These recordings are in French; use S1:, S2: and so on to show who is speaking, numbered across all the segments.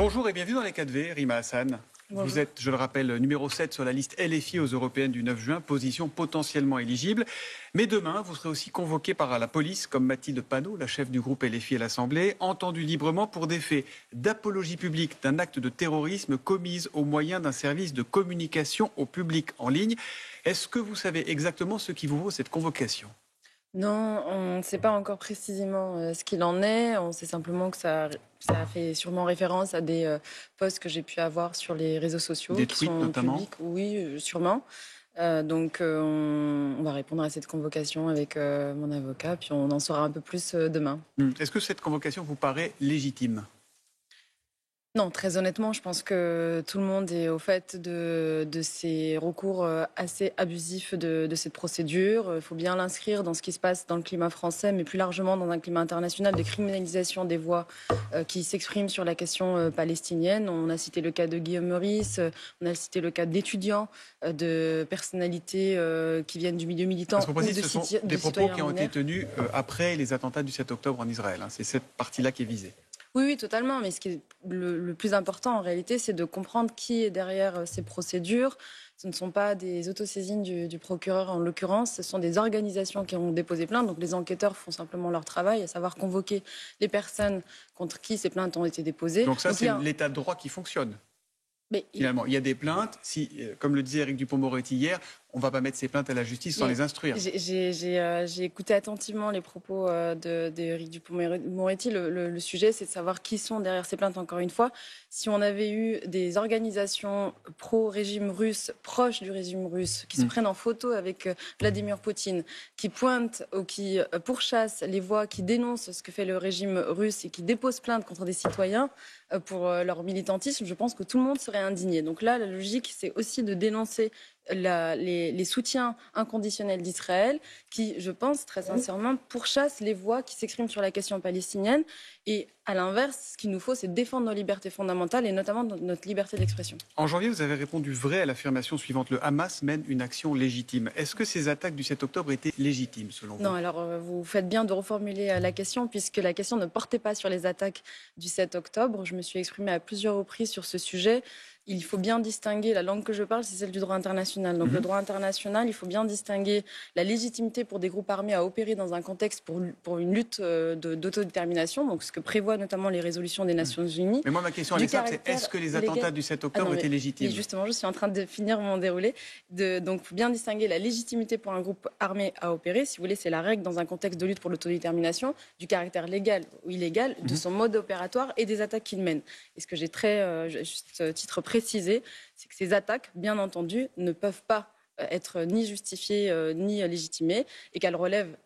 S1: Bonjour et bienvenue dans les 4V, Rima Hassan.
S2: Bonjour.
S1: Vous êtes, je le rappelle, numéro 7 sur la liste LFI aux Européennes du 9 juin, position potentiellement éligible. Mais demain, vous serez aussi convoqué par la police, comme Mathilde Panot, la chef du groupe LFI à l'Assemblée, entendue librement pour des faits d'apologie publique d'un acte de terrorisme commis au moyen d'un service de communication au public en ligne. Est-ce que vous savez exactement ce qui vous vaut cette convocation ?
S2: Non, on ne sait pas encore précisément ce qu'il en est. On sait simplement que ça fait sûrement référence à des posts que j'ai pu avoir sur les réseaux sociaux.
S1: Des
S2: qui
S1: tweets
S2: sont
S1: notamment.
S2: publics. Oui, sûrement. Donc on va répondre à cette convocation avec mon avocat, puis on en saura un peu plus demain.
S1: Est-ce que cette convocation vous paraît légitime ?
S2: Non, très honnêtement, je pense que tout le monde est au fait de ces recours assez abusifs de cette procédure. Il faut bien l'inscrire dans ce qui se passe dans le climat français, mais plus largement dans un climat international de criminalisation des voix qui s'expriment sur la question palestinienne. On a cité le cas de Guillaume Meurice, on a cité le cas d'étudiants, de personnalités qui viennent du milieu militant.
S1: Parce qu'on précise, ce sont des propos qui ont été tenus après les attentats du 7 octobre en Israël. C'est cette partie-là qui est visée.
S2: Oui, totalement. Mais ce qui est le plus important, en réalité, c'est de comprendre qui est derrière ces procédures. Ce ne sont pas des autosaisines du procureur, en l'occurrence. Ce sont des organisations qui ont déposé plainte. Donc, les enquêteurs font simplement leur travail, à savoir convoquer les personnes contre qui ces plaintes ont été déposées.
S1: Donc ça, c'est l'état de droit qui fonctionne. Mais finalement, il y a des plaintes. Si, comme le disait Éric Dupond-Moretti hier, on ne va pas mettre ces plaintes à la justice sans les instruire.
S2: J'ai écouté attentivement les propos d'Éric Dupond-Moretti. Le sujet, c'est de savoir qui sont derrière ces plaintes, encore une fois. Si on avait eu des organisations pro-régime russe, proches du régime russe, qui se prennent en photo avec Vladimir Poutine, qui pointent ou qui pourchassent les voix qui dénoncent ce que fait le régime russe et qui déposent plainte contre des citoyens pour leur militantisme, je pense que tout le monde serait indigné. Donc là, la logique, c'est aussi de dénoncer les soutiens inconditionnels d'Israël qui, je pense très sincèrement, pourchassent les voix qui s'expriment sur la question palestinienne. Et à l'inverse, ce qu'il nous faut, c'est défendre nos libertés fondamentales et notamment notre liberté d'expression.
S1: En janvier, vous avez répondu vrai à l'affirmation suivante. Le Hamas mène une action légitime. Est-ce que ces attaques du 7 octobre étaient légitimes, selon vous ?
S2: Non, alors vous faites bien de reformuler la question, puisque la question ne portait pas sur les attaques du 7 octobre. Je me suis exprimée à plusieurs reprises sur ce sujet. Il faut bien distinguer, la langue que je parle, c'est celle du droit international. Donc le droit international, il faut bien distinguer la légitimité pour des groupes armés à opérer dans un contexte pour une lutte d'autodétermination, donc ce que prévoient notamment les résolutions des Nations Unies.
S1: Mais moi, ma question, elle est simple, c'est est-ce que les attentats du 7 octobre étaient légitimes ?
S2: Et justement, je suis en train de finir mon déroulé. Donc, il faut bien distinguer la légitimité pour un groupe armé à opérer. Si vous voulez, c'est la règle dans un contexte de lutte pour l'autodétermination, du caractère légal ou illégal, de son mode opératoire et des attaques qu'il mène. Et ce que j'ai juste titre précisé, c'est que ces attaques, bien entendu, ne peuvent pas être ni justifiées ni légitimées et qu'elles relèvent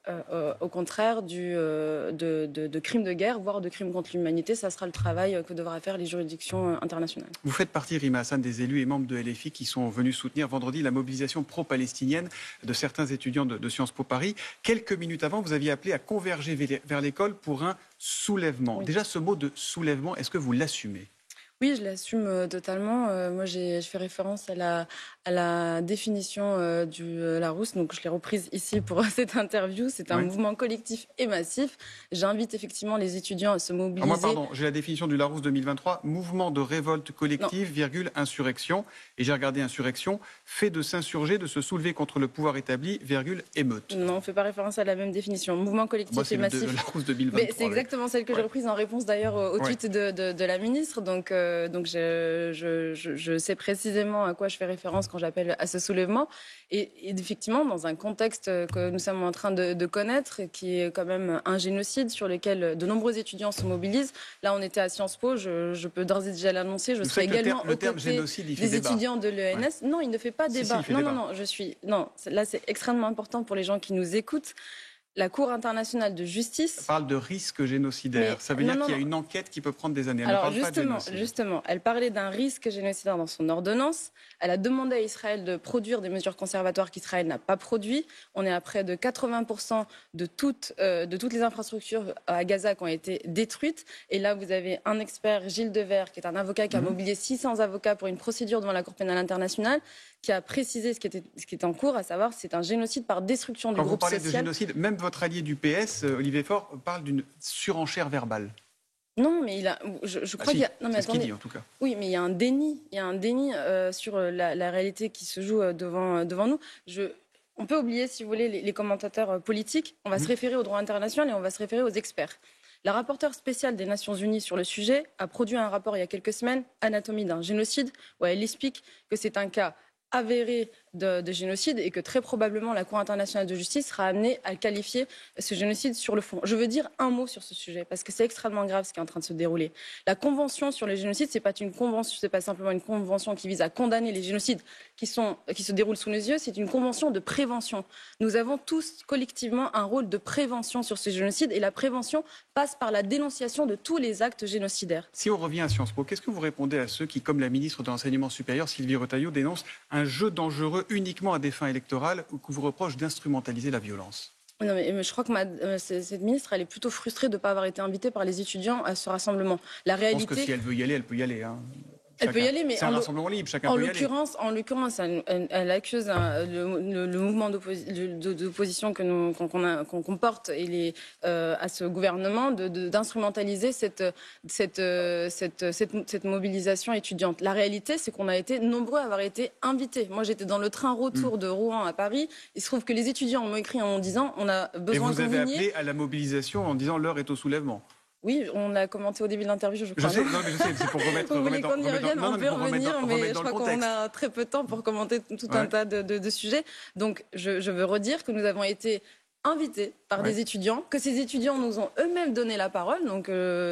S2: au contraire de crimes de guerre, voire de crimes contre l'humanité. Ça sera le travail que devra faire les juridictions internationales.
S1: Vous faites partie, Rima Hassan, des élus et membres de LFI qui sont venus soutenir vendredi la mobilisation pro-palestinienne de certains étudiants de Sciences Po Paris. Quelques minutes avant, vous aviez appelé à converger vers l'école pour un soulèvement. Oui. Déjà, ce mot de soulèvement, est-ce que vous l'assumez ?
S2: Oui, je l'assume totalement. Moi, je fais référence à la définition du Larousse, donc je l'ai reprise ici pour cette interview. C'est un mouvement collectif et massif. J'invite effectivement les étudiants à se mobiliser.
S1: Moi, pardon, j'ai la définition du Larousse 2023, mouvement de révolte collective, virgule, insurrection. Et j'ai regardé insurrection, fait de s'insurger, de se soulever contre le pouvoir établi, virgule, émeute.
S2: Non, on ne fait pas référence à la même définition. Mouvement collectif et massif.
S1: C'est le Larousse 2023.
S2: Mais c'est exactement celle que j'ai reprise en réponse d'ailleurs au tweet de la ministre. Donc je sais précisément à quoi je fais référence quand j'appelle à ce soulèvement. Et effectivement, dans un contexte que nous sommes en train de connaître, qui est quand même un génocide sur lequel de nombreux étudiants se mobilisent. Là, on était à Sciences Po, je peux d'ores et déjà l'annoncer. Je serai également aux côtés des étudiants de l'ENS. Non, il ne fait pas débat. Non, là, c'est extrêmement important pour les gens qui nous écoutent. La Cour internationale de justice...
S1: Elle parle de risque génocidaire. Ça veut dire qu'il y a une enquête qui peut prendre des années. Elle ne parle pas de génocide.
S2: Justement, elle parlait d'un risque génocidaire dans son ordonnance. Elle a demandé à Israël de produire des mesures conservatoires qu'Israël n'a pas produit. On est à près de 80% de toutes les infrastructures à Gaza qui ont été détruites. Et là, vous avez un expert, Gilles Devers, qui est un avocat qui a mobilisé 600 avocats pour une procédure devant la Cour pénale internationale, qui a précisé ce qui était en cours, à savoir c'est un génocide par destruction du groupe social.
S1: Quand vous parlez de génocide, même votre allié du PS, Olivier Faure, parle d'une surenchère verbale.
S2: Non, mais je crois
S1: Si,
S2: qu'il y a... Non, mais
S1: c'est ce qu'il
S2: attendez.
S1: dit en tout cas.
S2: Oui, mais il y a un déni. Il y a un déni sur la réalité qui se joue devant nous. On peut oublier, si vous voulez, les commentateurs politiques. On va se référer au droit international et on va se référer aux experts. La rapporteure spéciale des Nations Unies sur le sujet a produit un rapport il y a quelques semaines, Anatomie d'un génocide, où elle explique que c'est un cas avéré de génocide et que très probablement la Cour internationale de justice sera amenée à qualifier ce génocide sur le fond. Je veux dire un mot sur ce sujet parce que c'est extrêmement grave ce qui est en train de se dérouler. La convention sur les génocides, c'est pas une convention, c'est pas simplement une convention qui vise à condamner les génocides qui se déroulent sous nos yeux, c'est une convention de prévention. Nous avons tous collectivement un rôle de prévention sur ces génocides et la prévention passe par la dénonciation de tous les actes génocidaires.
S1: Si on revient à Sciences Po, qu'est-ce que vous répondez à ceux qui, comme la ministre de l'Enseignement supérieur, Sylvie Retailleau, dénoncent un jeu dangereux uniquement à des fins électorales ou qu'on vous reproche d'instrumentaliser la violence?
S2: Non, mais je crois que cette ministre, elle est plutôt frustrée de ne pas avoir été invitée par les étudiants à ce rassemblement. La réalité...
S1: Je pense que si elle veut y aller, elle peut y aller. Hein.
S2: Elle peut y aller, mais
S1: c'est un rassemblement libre, chacun peut y aller.
S2: En l'occurrence, elle accuse le mouvement d'opposition qu'on porte à ce gouvernement d'instrumentaliser cette mobilisation étudiante. La réalité, c'est qu'on a été nombreux à avoir été invités. Moi, j'étais dans le train retour de Rouen à Paris. Il se trouve que les étudiants m'ont écrit en disant on a besoin que vous veniez.
S1: Et vous avez appelé à la mobilisation en disant l'heure est au soulèvement.
S2: Oui, on a commenté au début de l'interview, je crois.
S1: Je sais, non, mais je sais, c'est pour remettre.
S2: Vous voulez qu'on y revienne, on peut revenir, mais je crois
S1: qu'on
S2: a très peu de temps pour commenter tout un tas de sujets. Donc, je veux redire que nous avons été invités par des étudiants, que ces étudiants nous ont eux-mêmes donné la parole. Donc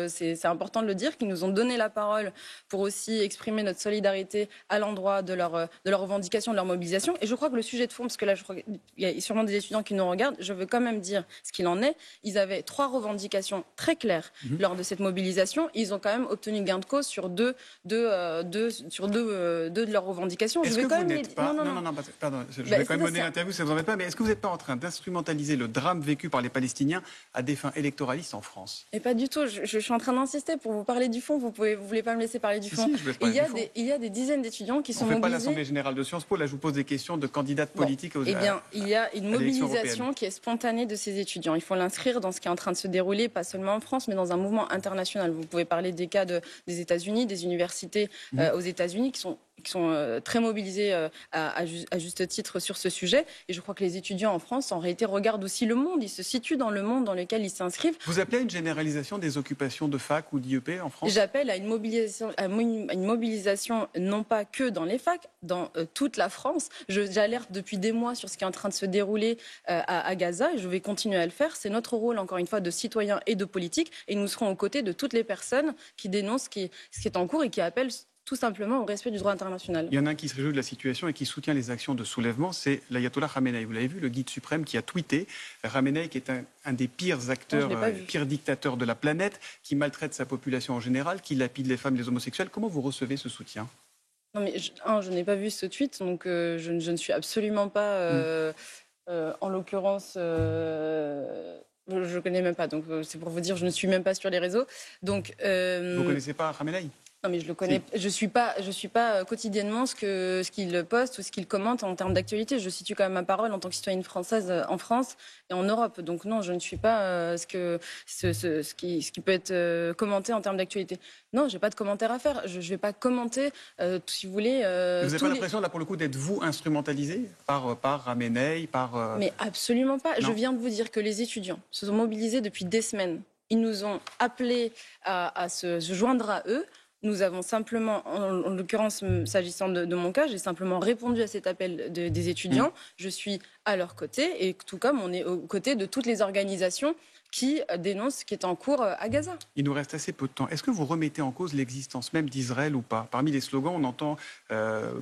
S2: c'est important de le dire, qu'ils nous ont donné la parole pour aussi exprimer notre solidarité à l'endroit de leurs revendications, de leur mobilisation. Et je crois que le sujet de fond, parce que là je crois qu'il y a sûrement des étudiants qui nous regardent, je veux quand même dire ce qu'il en est. Ils avaient 3 revendications très claires lors de cette mobilisation. Ils ont quand même obtenu gain de cause sur deux de leurs revendications.
S1: Est-ce que vous n'êtes pas... Non, pardon, je vais quand même mener l'interview, ça ne vous embête pas, mais est-ce que vous n'êtes pas en train d'instrumentaliser le drame vécu par les Palestiniens à des fins électoralistes en France?
S2: Et pas du tout. Je suis en train d'insister pour vous parler du fond. Vous voulez pas me laisser parler du fond.
S1: Il
S2: y a des dizaines d'étudiants qui sont
S1: mobilisés. On ne fait pas l'Assemblée générale de Sciences Po. Là, je vous pose des questions de candidates politiques aux
S2: élections. Il y a une mobilisation qui est spontanée de ces étudiants. Il faut l'inscrire dans ce qui est en train de se dérouler, pas seulement en France, mais dans un mouvement international. Vous pouvez parler des cas des États-Unis, des universités aux États-Unis qui sont très mobilisés à juste titre sur ce sujet. Et je crois que les étudiants en France, en réalité, regardent aussi le monde. Ils se situent dans le monde dans lequel ils s'inscrivent.
S1: Vous appelez à une généralisation des occupations de fac ou d'IEP en France?
S2: J'appelle à une mobilisation non pas que dans les facs, dans toute la France. J'alerte depuis des mois sur ce qui est en train de se dérouler à Gaza et je vais continuer à le faire. C'est notre rôle, encore une fois, de citoyens et de politiques. Et nous serons aux côtés de toutes les personnes qui dénoncent ce qui est en cours et qui appellent tout simplement au respect du droit international.
S1: Il y en a un qui se réjouit de la situation et qui soutient les actions de soulèvement, c'est l'ayatollah Khamenei. Vous l'avez vu, le guide suprême qui a tweeté. Khamenei qui est un des pires acteurs, pires dictateurs de la planète, qui maltraite sa population en général, qui lapide les femmes et les homosexuels. Comment vous recevez ce soutien?
S2: Non mais je n'ai pas vu ce tweet, donc je ne suis absolument pas, en l'occurrence... je ne connais même pas, donc c'est pour vous dire, je ne suis même pas sur les réseaux. Donc,
S1: vous ne connaissez pas Khamenei?
S2: Non, mais je le connais. Si. Je suis pas quotidiennement ce qu'il poste ou ce qu'il commente en termes d'actualité. Je situe quand même ma parole en tant que citoyenne française en France et en Europe. Donc non, je ne suis pas ce qui peut être commenté en termes d'actualité. Non, j'ai pas de commentaire à faire. Je vais pas commenter, si vous voulez.
S1: Vous n'avez pas l'impression là pour le coup d'être vous instrumentalisé par Khamenei, par.
S2: Mais absolument pas.
S1: Non.
S2: Je viens de vous dire que les étudiants se sont mobilisés depuis des semaines. Ils nous ont appelés à se joindre à eux. Nous avons simplement, en l'occurrence, s'agissant de mon cas, j'ai simplement répondu à cet appel des étudiants. Je suis à leur côté, et tout comme on est aux côtés de toutes les organisations qui dénoncent ce qui est en cours à Gaza.
S1: Il nous reste assez peu de temps. Est-ce que vous remettez en cause l'existence même d'Israël ou pas? Parmi les slogans, on entend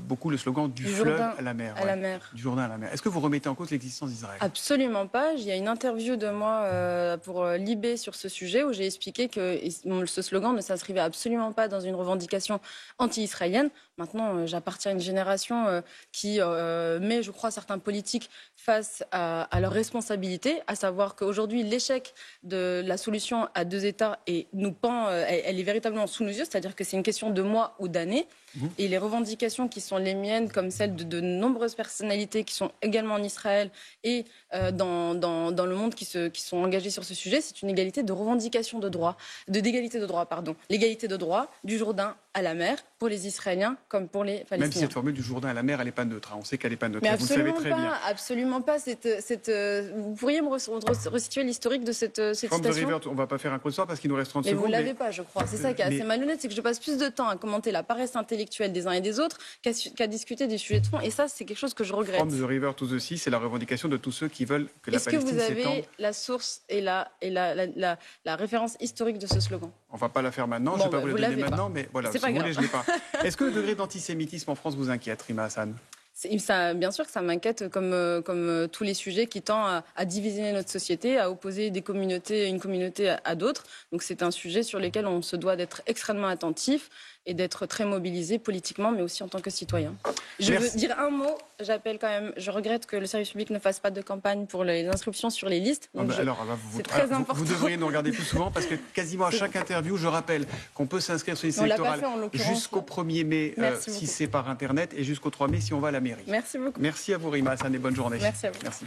S1: beaucoup le slogan du fleuve à la mer. Du Jourdain à la mer. Est-ce que vous remettez en cause l'existence d'Israël?
S2: Absolument pas. Il y a une interview de moi pour Libé sur ce sujet où j'ai expliqué que ce slogan ne s'inscrivait absolument pas dans une revendication anti-israélienne. Maintenant, j'appartiens à une génération qui met, je crois, certains politiques face à leurs responsabilités, à savoir qu'aujourd'hui, l'échec de la solution à deux États et nous pend, elle est véritablement sous nos yeux, c'est-à-dire que c'est une question de mois ou d'années. Et les revendications qui sont les miennes, comme celles de nombreuses personnalités qui sont également en Israël et dans le monde qui sont engagées sur ce sujet, c'est une égalité de revendication de droit, d'égalité de droit, pardon. L'égalité de droit du Jourdain à la mer pour les Israéliens comme pour les Palestiniens.
S1: Même si cette formule du Jourdain à la mer, elle n'est pas neutre. On sait qu'elle n'est pas neutre.
S2: Mais
S1: vous le savez très bien.
S2: Absolument pas. Vous pourriez me resituer l'historique de cette
S1: From the
S2: citation?
S1: River, on ne va pas faire un creux de soir parce qu'il nous reste 30
S2: mais
S1: secondes.
S2: Vous ne l'avez pas, je crois. C'est ça qui est assez malhonnête, c'est que je passe plus de temps à commenter la paresse intellectuelle des uns et des autres qu'à discuter des sujets de fond. Et ça, c'est quelque chose que je regrette.
S1: From the River to the Sea, c'est la revendication de tous ceux qui veulent que la Palestine s'étende.
S2: Est-ce que vous avez la source et la référence historique de ce slogan?
S1: On ne va pas la faire maintenant, je ne vais pas vous la donner maintenant, mais voilà, si vous voulez, je ne l'ai pas. Est-ce que le degré d'antisémitisme en France vous inquiète, Rima Hassan?
S2: Bien sûr que ça m'inquiète comme tous les sujets qui tendent à diviser notre société, à opposer une communauté à d'autres. Donc c'est un sujet sur lequel on se doit d'être extrêmement attentif et d'être très mobilisé politiquement, mais aussi en tant que citoyen. Je veux dire un mot, je regrette que le service public ne fasse pas de campagne pour les inscriptions sur les listes.
S1: C'est très important. Vous devriez nous regarder plus souvent parce que quasiment à chaque interview, je rappelle qu'on peut s'inscrire sur les listes électorales jusqu'au 1er mai si c'est par Internet et jusqu'au 3 mai si on va à la mairie.
S2: Merci beaucoup.
S1: Merci à vous Rima Hassan et bonne journée.
S2: Merci à vous.
S1: Merci.